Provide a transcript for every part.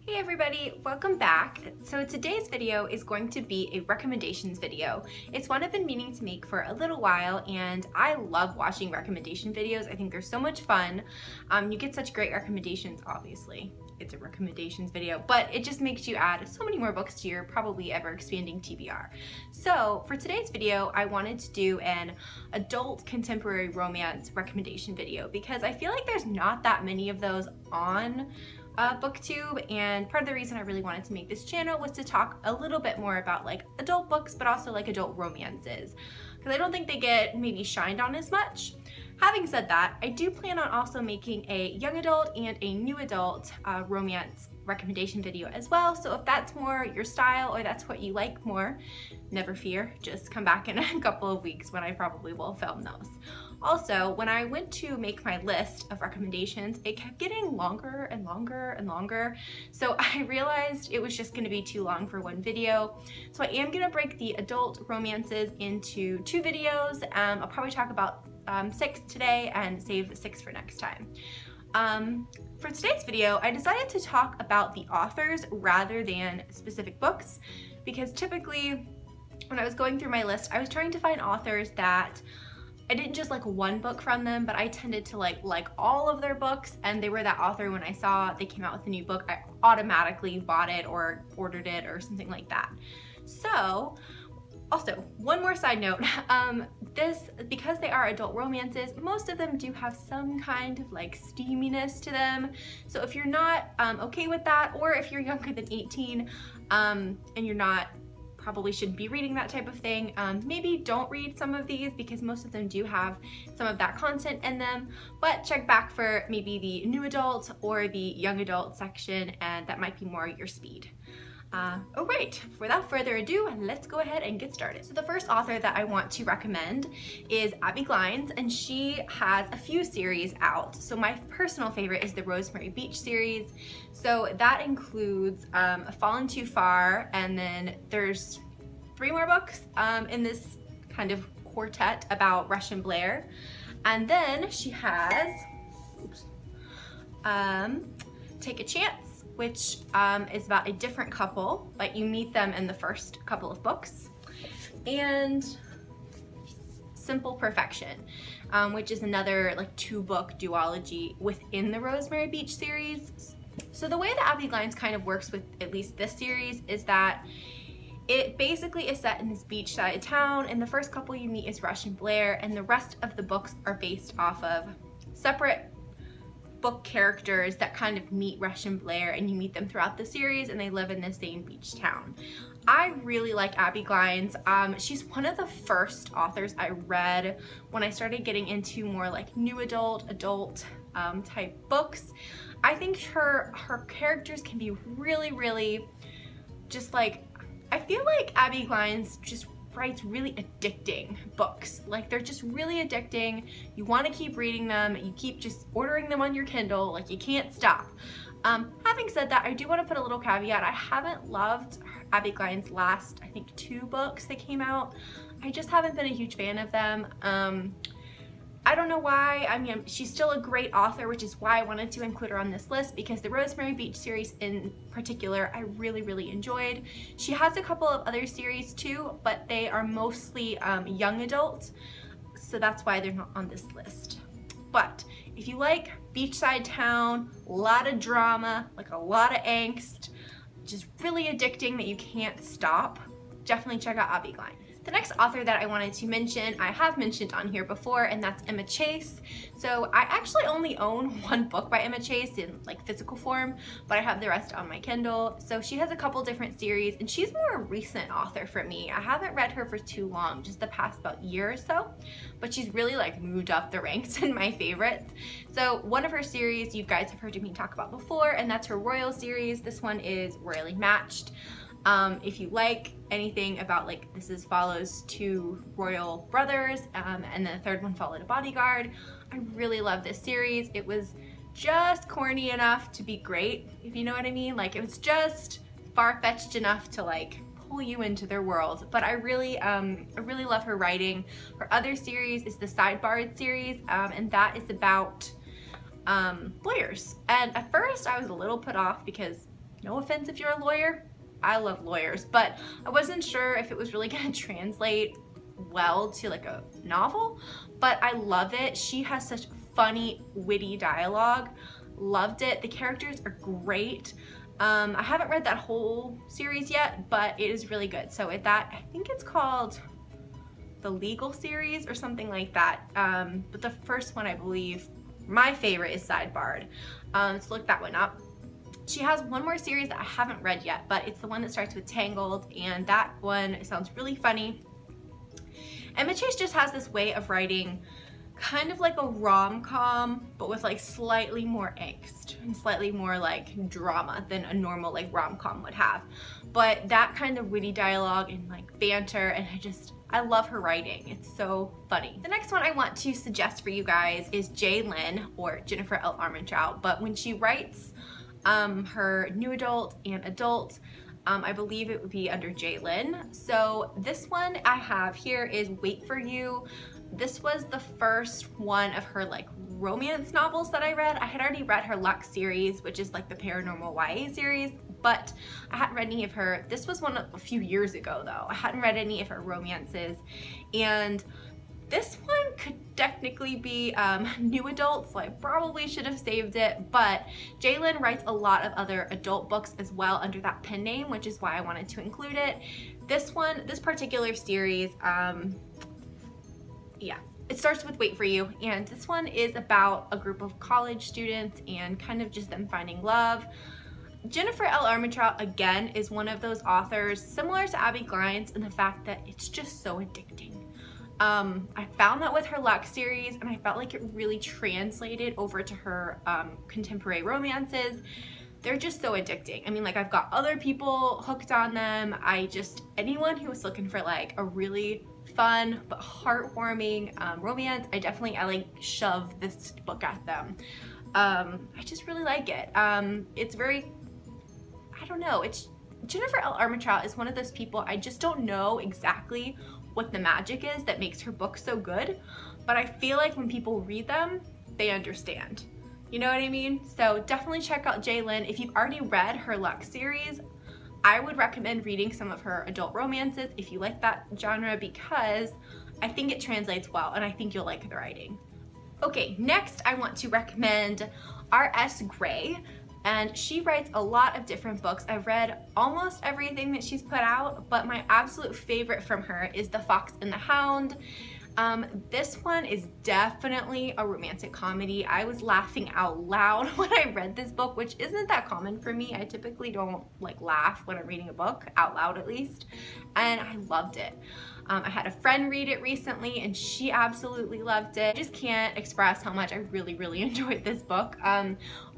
Hey everybody, welcome back. So today's video is going to be a recommendations video. It's one I've been meaning to make for a little while, and I love watching recommendation videos. I think they're so much fun. You get such great recommendations, obviously. It's a recommendations video, but it just makes you add so many more books to your probably ever expanding TBR. So for today's video, I wanted to do an adult contemporary romance recommendation video because I feel like there's not that many of those on BookTube, and part of the reason I really wanted to make this channel was to talk a little bit more about like adult books, but also like adult romances, because I don't think they get maybe shined on as much. Having said that, I do plan on also making a young adult and a new adult romance recommendation video as well, so if that's more your style or that's what you like more, never fear, just come back in a couple of weeks when I probably will film those. Also, when I went to make my list of recommendations, it kept getting longer and longer and longer, so I realized it was just going to be too long for one video. So I am going to break the adult romances into 2 videos. I'll probably talk about 6 today and save 6 for next time. For today's video, I decided to talk about the authors rather than specific books, because typically when I was going through my list, I was trying to find authors that I didn't just like one book from them, but I tended to like all of their books, and they were that author when I saw they came out with a new book, I automatically bought it or ordered it or something like that. So also, one more side note, because they are adult romances, most of them do have some kind of like steaminess to them. So if you're not okay with that, or if you're younger than 18 and you're not, probably shouldn't be reading that type of thing, maybe don't read some of these because most of them do have some of that content in them, but check back for maybe the new adult or the young adult section, and that might be more your speed. Alright, without further ado, let's go ahead and get started. So the first author that I want to recommend is Abby Glines, and she has a few series out. So my personal favorite is the Rosemary Beach series. So that includes Fallen Too Far, and then there's 3 more books in this kind of quartet about Rush and Blair. And then she has Take a Chance, which is about a different couple, but you meet them in the first couple of books, and Simple Perfection, which is another like 2-book duology within the Rosemary Beach series. So the way that Abby Glines kind of works with at least this series is that it basically is set in this beachside town, and the first couple you meet is Rush and Blair, and the rest of the books are based off of separate book characters that kind of meet Rush and Blair, and you meet them throughout the series, and they live in the same beach town. I really like Abby Glines. She's one of the first authors I read when I started getting into more like new adult type books. I think her characters can be really just like, I feel like Abby Glines just writes really addicting books. Like, they're just really addicting. You want to keep reading them. You keep just ordering them on your Kindle. Like, you can't stop. Having said that, I do want to put a little caveat. I haven't loved Abby Glines' last, I think, 2 books that came out. I just haven't been a huge fan of them. I don't know why. I mean, she's still a great author, which is why I wanted to include her on this list, because the Rosemary Beach series in particular, I really enjoyed. She has a couple of other series too, but they are mostly young adult, so that's why they're not on this list. But if you like beachside town, a lot of drama, like a lot of angst, just really addicting that you can't stop, definitely check out Abby Glines. The next author that I wanted to mention, I have mentioned on here before, and that's Emma Chase. So I actually only own 1 book by Emma Chase in like physical form, but I have the rest on my Kindle. So she has a couple different series, and she's more a recent author for me. I haven't read her for too long, just the past about year or so, but she's really like moved up the ranks in my favorites. So one of her series you guys have heard me talk about before, and that's her Royal series. This one is Royally Matched. If you like anything about like follows 2 royal brothers, and then the 3rd one followed a bodyguard, I really love this series. It was just corny enough to be great, if you know what I mean. Like, it was just far-fetched enough to like pull you into their world. But I really love her writing. Her other series is the Sidebarred series, and that is about lawyers. And at first I was a little put off because No offense if you're a lawyer, I love lawyers, but I wasn't sure if it was really gonna translate well to like a novel, but I love it. She has such funny, witty dialogue. Loved it. The characters are great. I haven't read that whole series yet, but it is really good. So I think it's called the Legal series or something like that. But the first one, I believe, my favorite is Sidebarred. So look that one up. She has one more series that I haven't read yet, but it's the one that starts with Tangled, and that one sounds really funny. Emma Chase just has this way of writing kind of like a rom-com, but with like slightly more angst and slightly more like drama than a normal like rom-com would have. But that kind of witty dialogue and like banter, and I love her writing. It's so funny. The next one I want to suggest for you guys is J. Lynn, or Jennifer L. Armentrout, but when she writes her new adult and adult, I believe it would be under J. Lynn. So this one I have here is Wait for You. This was the first one of her like romance novels that I read. I had already read her Lux series, which is like the paranormal YA series, but I hadn't read any of her. This was one a few years ago though. I hadn't read any of her romances, and this one could technically be new adult, so I probably should have saved it, but Jalen writes a lot of other adult books as well under that pen name, which is why I wanted to include it. This particular series, yeah, it starts with Wait for You, and this one is about a group of college students and kind of just them finding love. Jennifer L. Armentrout, again, is one of those authors similar to Abby Glines in the fact that it's just so addicting. I found that with her Lux series, and I felt like it really translated over to her contemporary romances. They're just so addicting. I mean, like, I've got other people hooked on them. Anyone who was looking for like a really fun but heartwarming romance, I like shove this book at them. I just really like it. It's very, I don't know, Jennifer L. Armentrout is one of those people, I just don't know exactly what the magic is that makes her book so good, but I feel like when people read them, they understand. You know what I mean? So definitely check out J. Lynn. If you've already read her Lux series, I would recommend reading some of her adult romances if you like that genre, because I think it translates well and I think you'll like the writing. Okay, next I want to recommend R.S. Gray, and she writes a lot of different books. I've read almost everything that she's put out, but my absolute favorite from her is The Fox and the Hound. This one is definitely a romantic comedy. I was laughing out loud when I read this book, which isn't that common for me. I typically don't like laugh when I'm reading a book, out loud at least, and I loved it. I had a friend read it recently and she absolutely loved it. I just can't express how much I really enjoyed this book.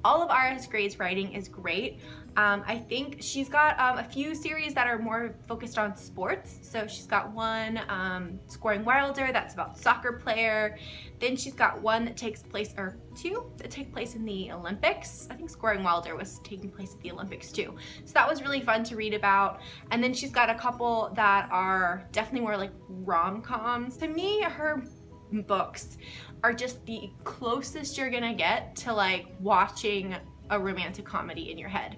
All of R.S. Gray's writing is great. I think she's got a few series that are more focused on sports. So she's got one, Scoring Wilder, that's about soccer player. Then she's got one that takes place, or two that take place in the Olympics. I think Scoring Wilder was taking place at the Olympics too. So that was really fun to read about. And then she's got a couple that are definitely more like rom-coms. To me, her books are just the closest you're gonna get to like watching a romantic comedy in your head.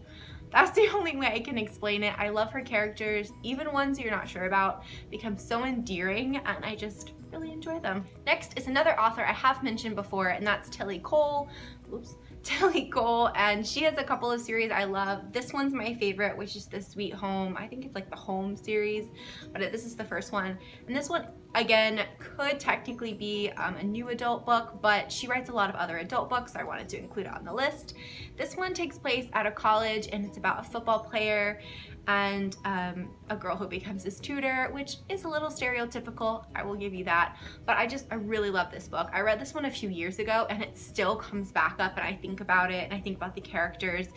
That's the only way I can explain it. I love her characters, even ones you're not sure about, become so endearing, and I just really enjoy them. Next is another author I have mentioned before, and that's Telly Cole. Oops. Telly Cole, and she has a couple of series I love. This one's my favorite, which is the Sweet Home. I think it's like the Home series, but this is the first one. And this one, again, could technically be a new adult book, but she writes a lot of other adult books, so I wanted to include it on the list. This one takes place at a college, and it's about a football player and a girl who becomes his tutor, which is a little stereotypical, I will give you that, but I really love this book. I read this one a few years ago and it still comes back up, and I think about it and I think about the characters.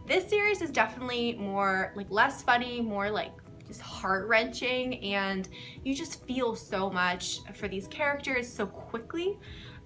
This series is definitely more like less funny, more like just heart-wrenching, and you just feel so much for these characters so quickly.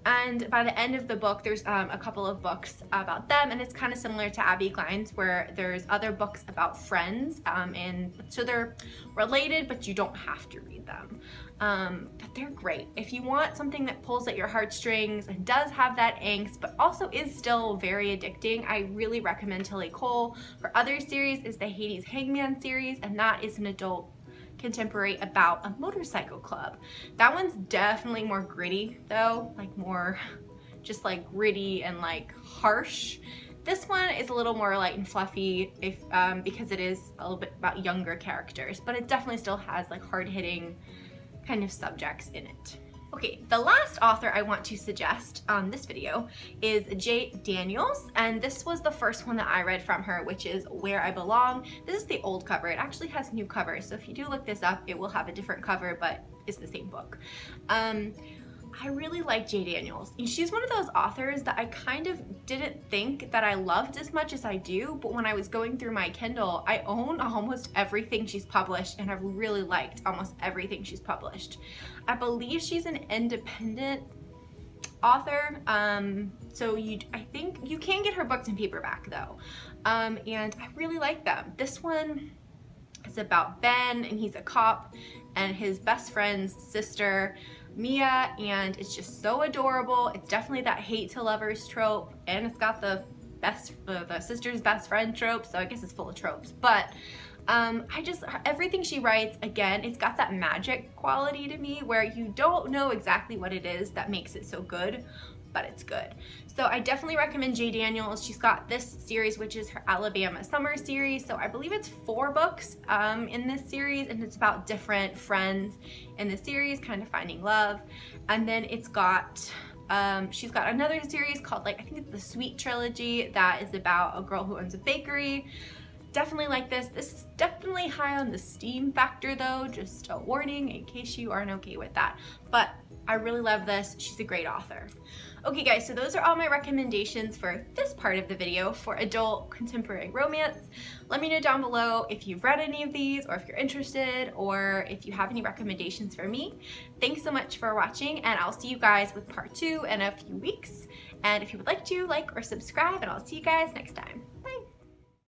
And by the end of the book, there's a couple of books about them, and it's kind of similar to Abby Glines, where there's other books about friends, and so they're related, but you don't have to read them. But they're great. If you want something that pulls at your heartstrings and does have that angst, but also is still very addicting, I really recommend Telly Cole. Her other series is the Hades Hangman series, and that is an adult contemporary about a motorcycle club. That one's definitely more gritty though, like more just like gritty and like harsh. This one is a little more light and fluffy because it is a little bit about younger characters, but it definitely still has like hard-hitting kind of subjects in it. Okay, the last author I want to suggest on this video is J. Daniels, and this was the first one that I read from her, which is Where I Belong. This is the old cover. It actually has new covers, so if you do look this up, it will have a different cover, but it's the same book. I really like J. Daniels. She's one of those authors that I kind of didn't think that I loved as much as I do, but when I was going through my Kindle, I own almost everything she's published, and I've really liked almost everything she's published. I believe she's an independent author, so I think you can get her books in paperback though, and I really like them. This one is about Ben, and he's a cop, and his best friend's sister Mia, and it's just so adorable. It's definitely that hate to lovers trope, and it's got the sister's best friend trope, so I guess it's full of tropes. But everything she writes, again, it's got that magic quality to me where you don't know exactly what it is that makes it so good, but it's good. So I definitely recommend J. Daniels. She's got this series, which is her Alabama Summer series. So I believe it's 4 books in this series, and it's about different friends in the series kind of finding love. And then it's got she's got another series called, like, I think it's the Sweet Trilogy, that is about a girl who owns a bakery. Definitely like this. This is definitely high on the steam factor though, just a warning in case you aren't okay with that. But I really love this. She's a great author. Okay guys, so those are all my recommendations for this part of the video for adult contemporary romance. Let me know down below if you've read any of these, or if you're interested, or if you have any recommendations for me. Thanks so much for watching, and I'll see you guys with part 2 in a few weeks. And if you would like to, like or subscribe, and I'll see you guys next time.